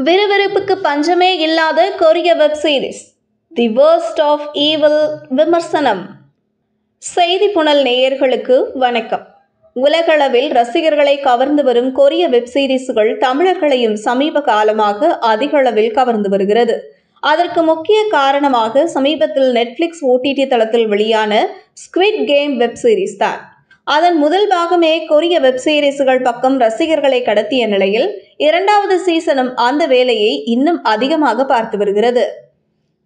விறுவிறுப்புக்கு பஞ்சமே இல்லாத கொரிய web series the worst of evil விமர்சனம். செய்தி புனல் நேயர்களுக்கு வணக்கம். உலகளவில் ரசிகர்களை கவர்ந்து வரும் கொரிய வெப் சீரிஸ்கள் தமிழர்களையும் சமீப காலமாக அதிக அளவில் கவர்ந்து வருகிறது. அதற்கு முக்கிய காரணமாக சமீபத்தில் நெட்ஃபிளிக்ஸ் OTT தளத்தில் வெளியான ஸ்குவிட் கேம் வெப் சீரிஸ் தான். அதன் முதல் பாகமே கொரிய வெப் சீரிஸ்கள் பக்கம் ரசிகர்களை கடத்திய நிலையில் இரண்டாவது சீசனும் அந்த வேலையை இன்னும் அதிகமாக பார்த்து வருகிறது.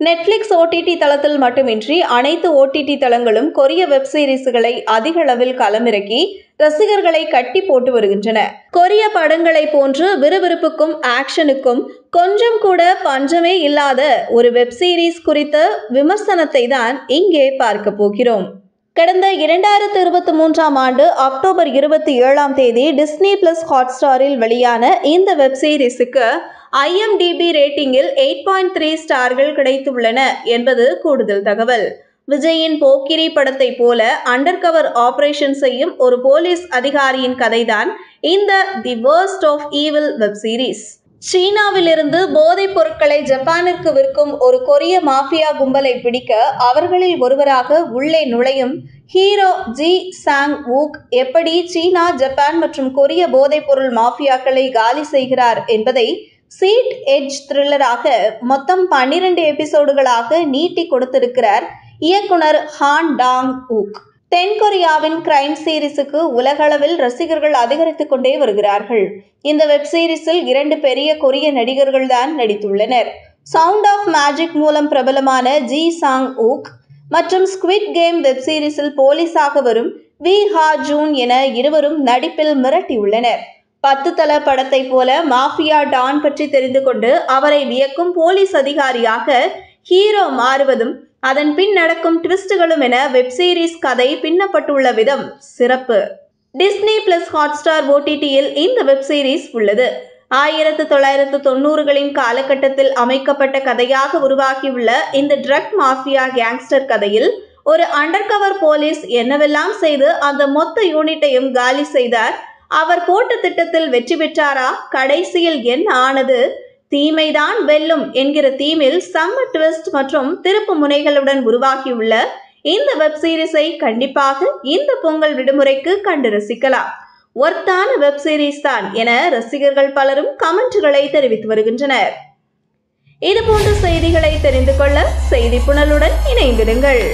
நெட்ஃபிளிக்ஸ் OTT தளத்தில் மட்டுமின்றி அனைத்து OTT தளங்களும் கொரிய வெப் சீரிஸ்களை அதிக அளவில் களமிறக்கி ரசிகர்களை கட்டி போட்டு வருகின்றன. கொரிய படங்களை போன்று விறுவிறுப்புக்கும் ஆக்ஷனுக்கும் கொஞ்சம் கூட பஞ்சமே இல்லாத ஒரு வெப் சீரிஸ் குறித்த விமர்சனத்தை தான் இங்கே பார்க்க போகிறோம். கடந்த 2023ஆம் ஆண்டு அக்டோபர் 27 டிஸ்னி பிளஸ் ஹாட்ஸ்டாரில் வெளியான இந்த வெப் சீரிஸுக்கு IMDb ரேட்டிங்கில் 8.3 ஸ்டார்கள் கிடைத்துள்ளன என்பது கூடுதல் தகவல். விஜயின் போக்கிரி படத்தை போல அண்டர் கவர் ஆபரேஷன் செய்யும் ஒரு போலீஸ் அதிகாரியின் கதைதான் இந்த the worst of evil web series. சீனாவிலிருந்து போதைப் பொருட்களை ஜப்பானிற்கு விற்கும் ஒரு கொரிய மாஃபியா கும்பலை பிடிக்க அவர்களில் ஒருவராக உள்ளே நுழையும் ஹீரோ ஜி சாங் வூக் எப்படி சீனா, ஜப்பான் மற்றும் கொரிய போதைப் பொருள் மாஃபியாக்களை காலி செய்கிறார் என்பதை சீட் எட்ஜ் த்ரில்லராக மொத்தம் 12 எபிசோடுகளாக நீட்டி கொடுத்திருக்கிறார் இயக்குனர் ஹான் டாங் வூக். தென்கொரியாவின் கிரைம் சீரிஸுக்கு உலகளவில் ரசிகர்கள் அதிகரித்துக் கொண்டே வருகிறார்கள். இந்த வெப் சீரிஸில் 2 பெரிய கொரிய நடிகர்கள் தான் நடித்துள்ளனர். சவுண்ட் ஆஃப் மேஜிக் மூலம் பிரபலமான ஜி சாங் வூக் மற்றும் ஸ்குவிட் கேம் வெப் சீரிஸில் போலீஸாக வரும் வி ஹா ஜூன் என இருவரும் நடிப்பில் மிரட்டியுள்ளனர். 10 தல படத்தை போல மாஃபியா டான் பற்றி தெரிந்து கொண்டு அவரை வியக்கும் போலீஸ் அதிகாரியாக ஹீரோ மாறுவதும் அதன் பின் நடக்கும் ட்விஸ்டுகளும் என வெப் சீரிஸ் கதை பின்னப்பட்டுள்ள விதம் சிறப்பு. டிஸ்னி பிளஸ் ஹாட்ஸ்டார் OTTயில் இந்த வெப் சீரிஸ் உள்ளது. 1990களின் காலகட்டத்தில் அமைக்கப்பட்ட கதையாக உருவாகியுள்ள இந்த ட்ரக் மாஃபியா கேங்ஸ்டர் கதையில் ஒரு அண்டர் கவர் போலீஸ் என்னவெல்லாம் செய்து அந்த மொத்த யூனிட்டையும் காலி செய்தார். அவர் போட்ட திட்டத்தில் வெற்றி பெற்றாரா? கடைசியில் என்ன ஆனது? தீமைதான் வெல்லும் என்கிற தீமில் செம்ம ட்விஸ்ட் மற்றும் திருப்பு முனைகளுடன் உருவாகியுள்ள இந்த வெப் சீரிஸை கண்டிப்பாக இந்த பொங்கல் விடுமுறைக்கு கண்டு ரசிக்கலாம். ஒர்த்தான வெப் சீரிஸ் தான் என ரசிகர்கள் பலரும் கமெண்ட்களை தெரிவித்து வருகின்றனர். இதுபோன்ற செய்திகளை தெரிந்து கொள்ள செய்தி புனலுடன் இணைந்திருங்கள்.